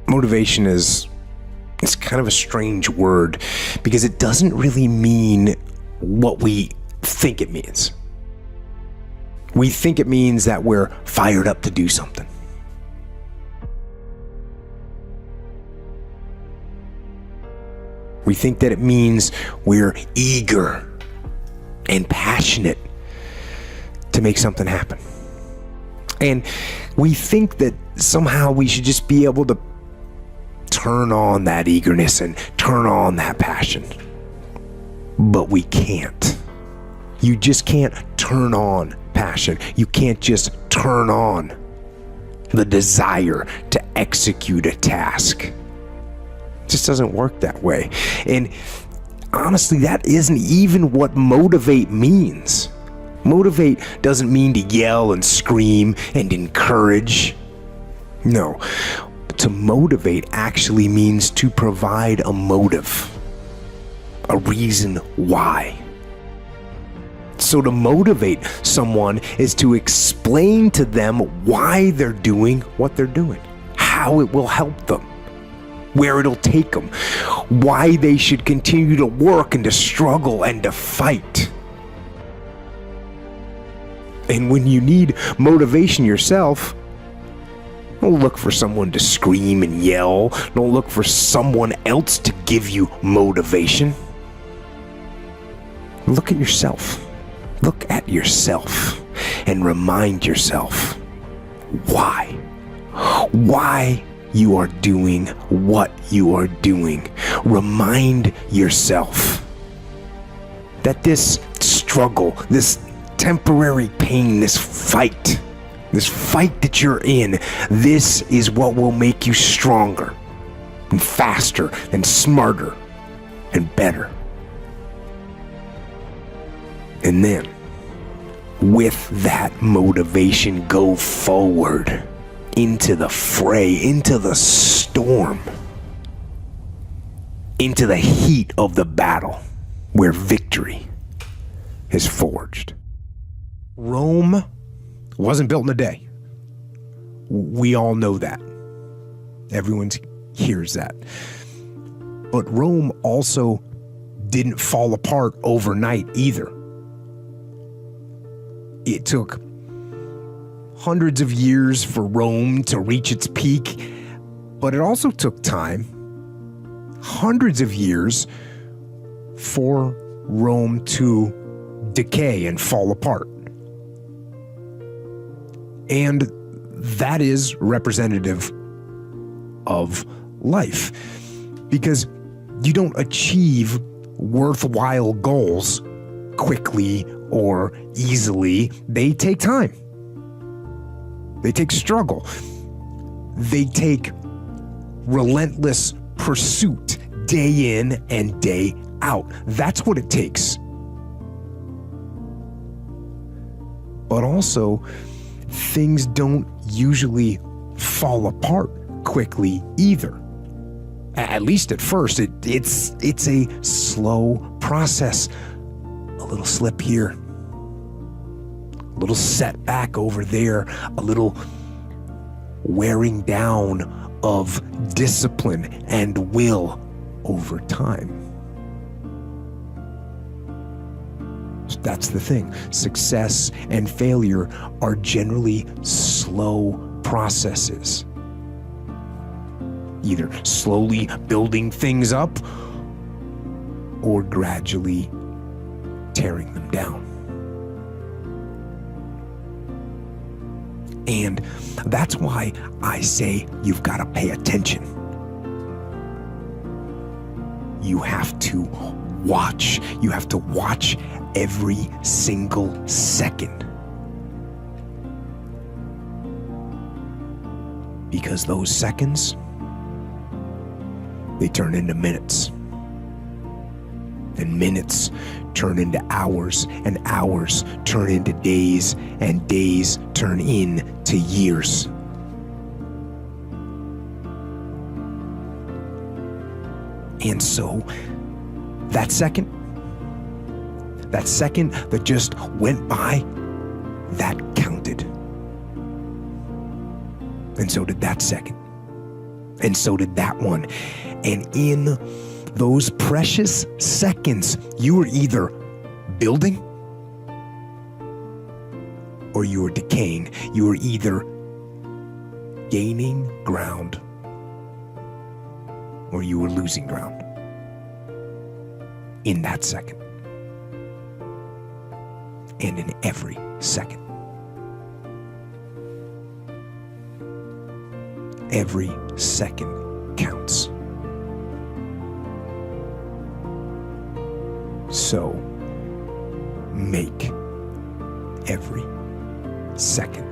Motivation is kind of a strange word because it doesn't really mean what we think it means. We think it means that we're fired up to do something. We think that it means we're eager and passionate to make something happen. And we think that somehow we should just be able to turn on that eagerness and turn on that passion. But we can't. You just can't turn on passion. You can't just turn on the desire to execute a task. It just doesn't work that way. And honestly, that isn't even what motivate means. Motivate doesn't mean to yell and scream and encourage. No, to motivate actually means to provide a motive, a reason why. So to motivate someone is to explain to them why they're doing what they're doing, how it will help them, where it'll take them, why they should continue to work and to struggle and to fight. And when you need motivation yourself, don't look for someone to scream and yell. Don't look for someone else to give you motivation. Look at yourself. Look at yourself and remind yourself why. Why you are doing what you are doing. Remind yourself that this struggle, this temporary pain, this fight that you're in, this is what will make you stronger and faster and smarter and better. And then, with that motivation, go forward into the fray, into the storm, into the heat of the battle where victory is forged. Rome wasn't built in a day. We all know that. Everyone hears that. But Rome also didn't fall apart overnight either. It took hundreds of years for Rome to reach its peak, but it also took time, hundreds of years, for Rome to decay and fall apart. And that is representative of life, because you don't achieve worthwhile goals quickly or easily. They take time. They take struggle. They take relentless pursuit day in and day out. That's what it takes. But also, things don't usually fall apart quickly either. At least at first, it's a slow process. A little slip here, a little setback over there, a little wearing down of discipline and will over time. That's the thing. Success and failure are generally slow processes. Either slowly building things up or gradually tearing them down. And that's why I say you've got to pay attention. You have to watch. You have to watch every single second. Because those seconds, they turn into minutes. And minutes turn into hours, and hours turn into days, and days turn into years. And so, that second that just went by, that counted. And so did that second. And so did that one. And in those precious seconds, you were either building or you were decaying. You were either gaining ground or you were losing ground in that second. And in every second. Every second counts. So, make every second.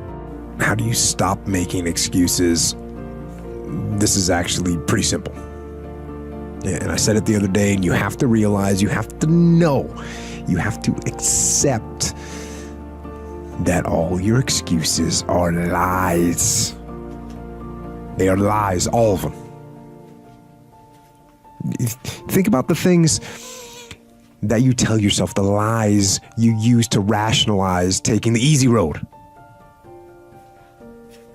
How do you stop making excuses? This is actually pretty simple. And I said it the other day, and you have to realize, you have to know, you have to accept that all your excuses are lies. They are lies, all of them. Think about the things that you tell yourself, the lies you use to rationalize taking the easy road.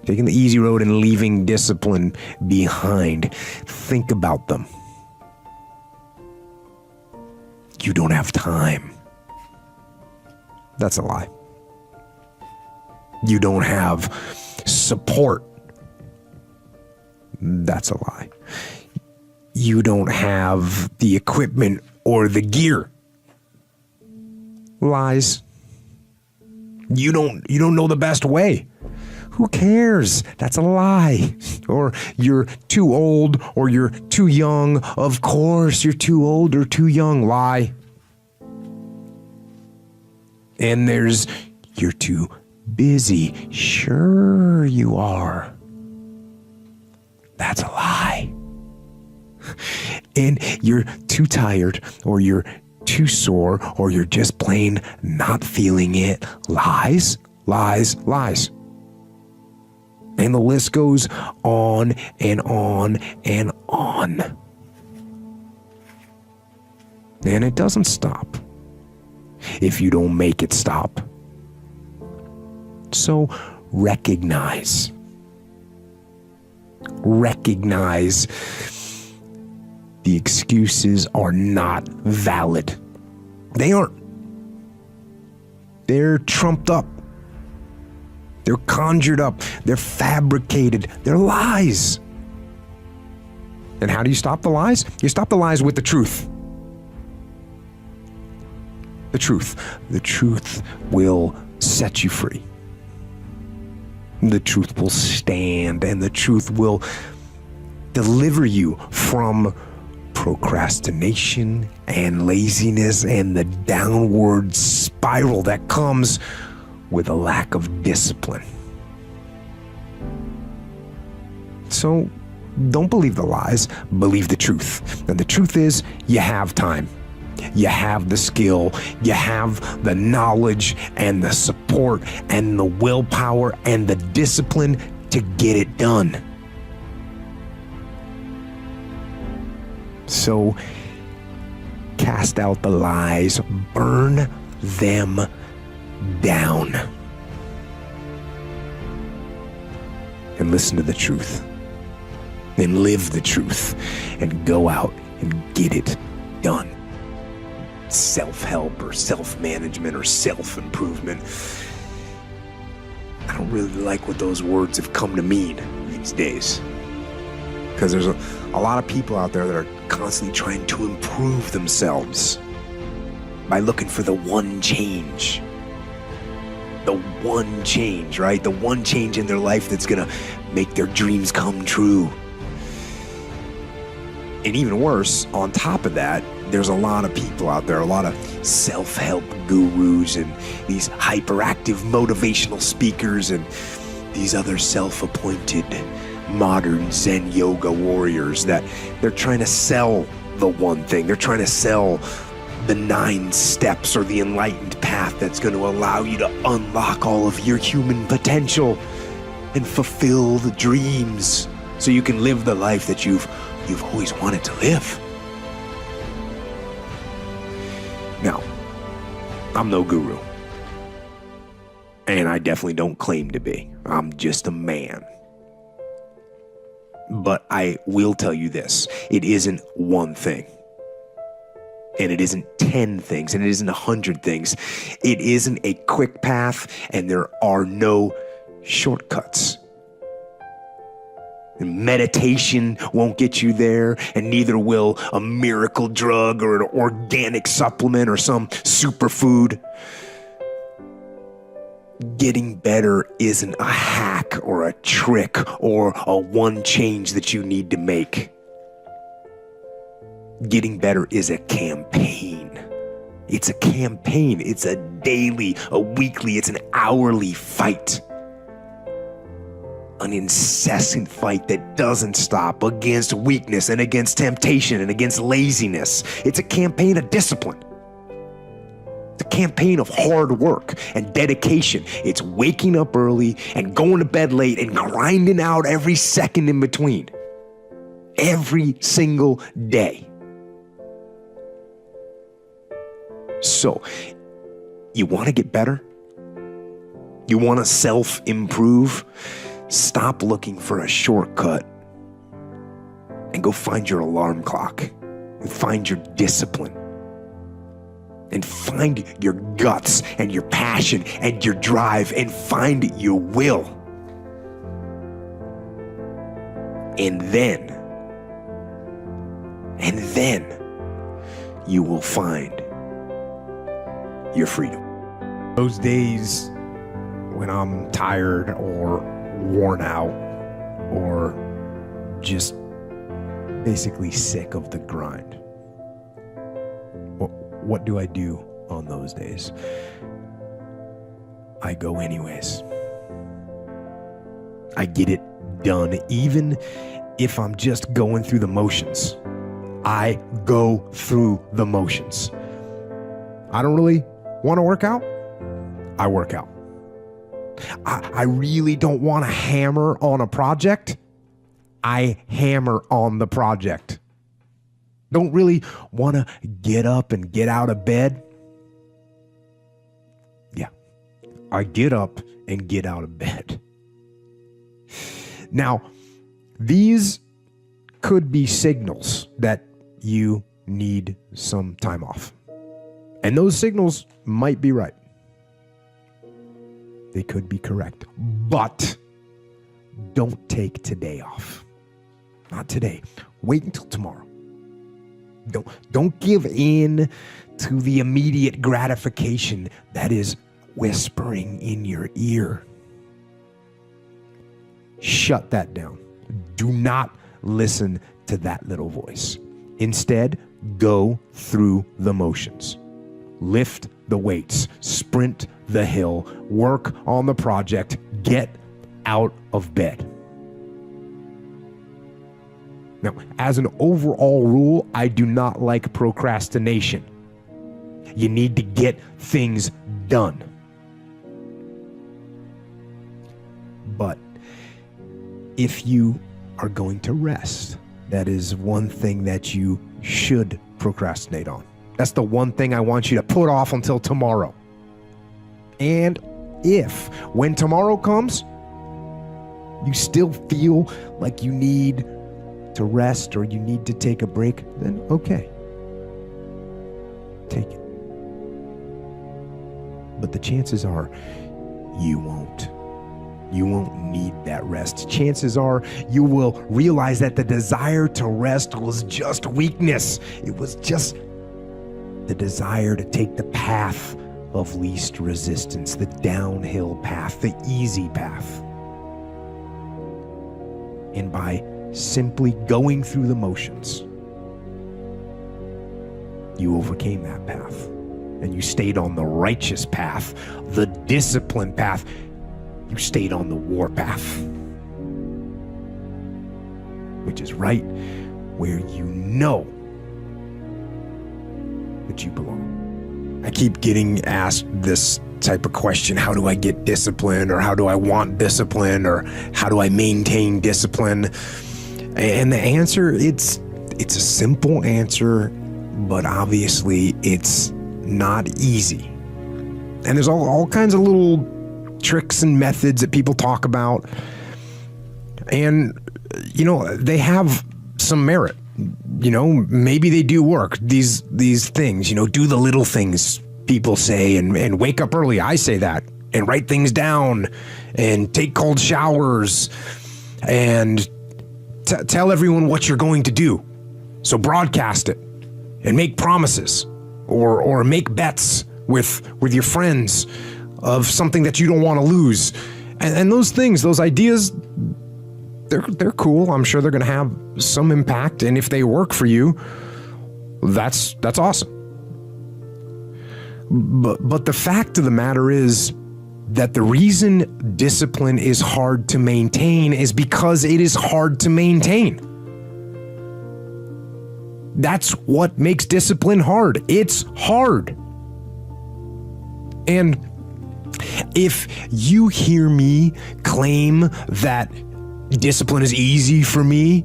Taking the easy road and leaving discipline behind. Think about them. You don't have time. That's a lie. You don't have support. That's a lie. You don't have the equipment or the gear. Lies. You don't know the best way. Who cares? That's a lie. Or you're too old or you're too young. Of course you're too old or too young. Lie. And there's you're too busy. Sure you are. That's a lie. And you're too tired or you're too sore or you're just plain not feeling it. Lies, lies, lies. And the list goes on and on and on. And it doesn't stop if you don't make it stop. So recognize the excuses are not valid. They aren't. They're trumped up. They're conjured up. They're fabricated. They're lies. And how do you stop the lies? You stop the lies with the truth. The truth. The truth will set you free. The truth will stand, and the truth will deliver you from procrastination and laziness and the downward spiral that comes with a lack of discipline. So don't believe the lies, believe the truth. And the truth is, you have time. You have the skill, you have the knowledge and the support and the willpower and the discipline to get it done. So cast out the lies, burn them down, and listen to the truth, and live the truth, and go out and get it done. Self-help or self-management or self-improvement. I don't really like what those words have come to mean these days. Because there's a lot of people out there that are constantly trying to improve themselves by looking for the one change. The one change, right? The one change in their life that's gonna make their dreams come true. And even worse, on top of that, there's a lot of people out there, a lot of self-help gurus and these hyperactive motivational speakers and these other self-appointed modern Zen yoga warriors that they're trying to sell the one thing. They're trying to sell the 9 steps or the enlightened path that's going to allow you to unlock all of your human potential and fulfill the dreams so you can live the life that you've always wanted to live. Now, I'm no guru. And I definitely don't claim to be. I'm just a man. But I will tell you this, it isn't one thing. And it isn't 10 things, and it isn't 100 things. It isn't a quick path, and there are no shortcuts. Meditation won't get you there, and neither will a miracle drug or an organic supplement or some superfood. Getting better isn't a hack or a trick or a one change that you need to make. Getting better is a campaign. It's a campaign. It's a daily, a weekly, it's an hourly fight. An incessant fight that doesn't stop against weakness and against temptation and against laziness. It's a campaign of discipline. It's a campaign of hard work and dedication. It's waking up early and going to bed late and grinding out every second in between. Every single day. So, you want to get better? You want to self-improve? Stop looking for a shortcut and go find your alarm clock and find your discipline and find your guts and your passion and your drive and find your will. And then you will find your freedom. Those days when I'm tired or worn out or just basically sick of the grind, what do I do on those days? I go anyways. I get it done, even if I'm just going through the motions. I go through the motions. I don't really want to work out. I work out. I really don't want to hammer on a project. I hammer on the project. Don't really want to get up and get out of bed. Yeah, I get up and get out of bed. Now, these could be signals that you need some time off. And those signals might be right. They could be correct. But don't take today off. Not today. Wait until tomorrow. Don't give in to the immediate gratification that is whispering in your ear. Shut that down. Do not listen to that little voice. Instead, go through the motions. Lift the weights, sprint the hill, work on the project, get out of bed. Now, as an overall rule, I do not like procrastination. You need to get things done. But if you are going to rest, that is one thing that you should procrastinate on. That's the one thing I want you to put off until tomorrow. And if, when tomorrow comes, you still feel like you need to rest or you need to take a break, then okay. Take it. But the chances are you won't. You won't need that rest. Chances are you will realize that the desire to rest was just weakness. It was just the desire to take the path of least resistance, the downhill path, the easy path. And by simply going through the motions, you overcame that path. And you stayed on the righteous path, the disciplined path. You stayed on the war path, which is right where you know that you belong. I keep getting asked this type of question: how do I get discipline, or how do I want discipline, or how do I maintain discipline? And the answer, it's a simple answer, but obviously it's not easy. And there's all kinds of little tricks and methods that people talk about. And they have some merit. Maybe they do work. These things, do the little things people say, and wake up early. I say that, and write things down, and take cold showers, and tell everyone what you're going to do. So broadcast it, and make promises, or make bets with your friends of something that you don't want to lose. And those things, those ideas, they're cool. I'm sure they're going to have some impact, and if they work for you, that's awesome. But the fact of the matter is that the reason discipline is hard to maintain is because it is hard to maintain. That's what makes discipline hard. It's hard. And if you hear me claim that discipline is easy for me,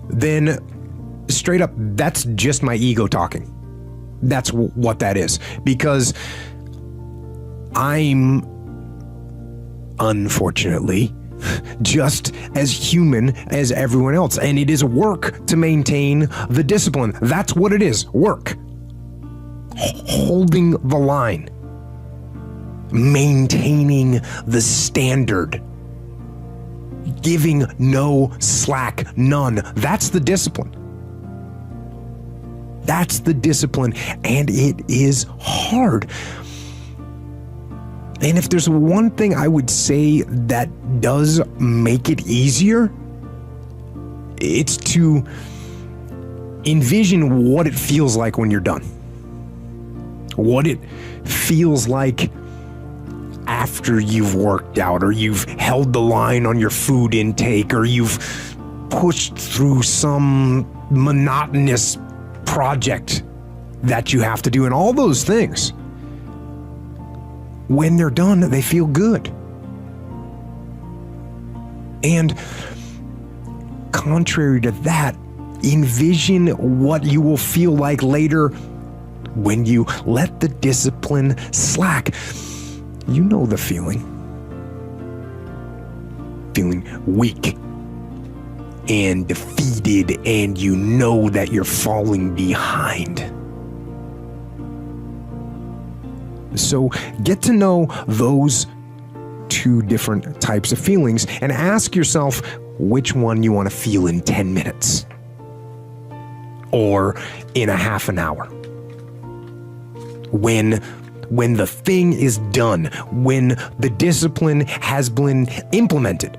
then straight up, that's just my ego talking. That's what that is. Because I'm, unfortunately, just as human as everyone else. And it is work to maintain the discipline. That's what it is. Work. Holding the line. Maintaining the standard. Giving no slack, none. That's the discipline. That's the discipline, and it is hard. And if there's one thing I would say that does make it easier, it's to envision what it feels like when you're done. What it feels like after you've worked out, or you've held the line on your food intake, or you've pushed through some monotonous project that you have to do, and all those things. When they're done, they feel good. And contrary to that, envision what you will feel like later when you let the discipline slack. You know the feeling. Feeling weak and defeated, and you know that you're falling behind. So get to know those two different types of feelings and ask yourself which one you want to feel in 10 minutes or in a half an hour. When the thing is done, when the discipline has been implemented.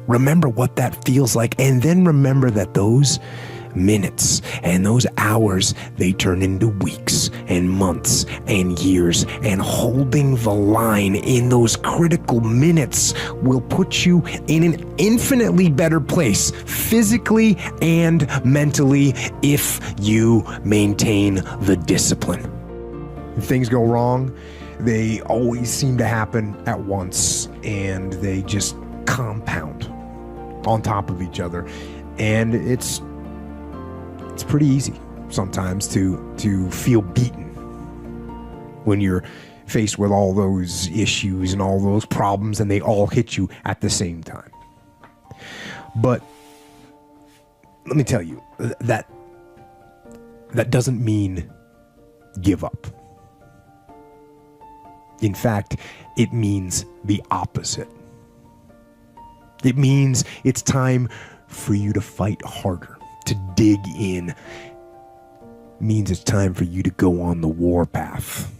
Remember what that feels like, and then remember that those minutes and those hours, they turn into weeks and months and years, and holding the line in those critical minutes will put you in an infinitely better place, physically and mentally, if you maintain the discipline. If things go wrong, they always seem to happen at once, and they just compound on top of each other, and it's pretty easy sometimes to feel beaten when you're faced with all those issues and all those problems, and they all hit you at the same time. But let me tell you, that doesn't mean give up. In fact, it means the opposite. It means it's time for you to fight harder, to dig in. It means it's time for you to go on the warpath.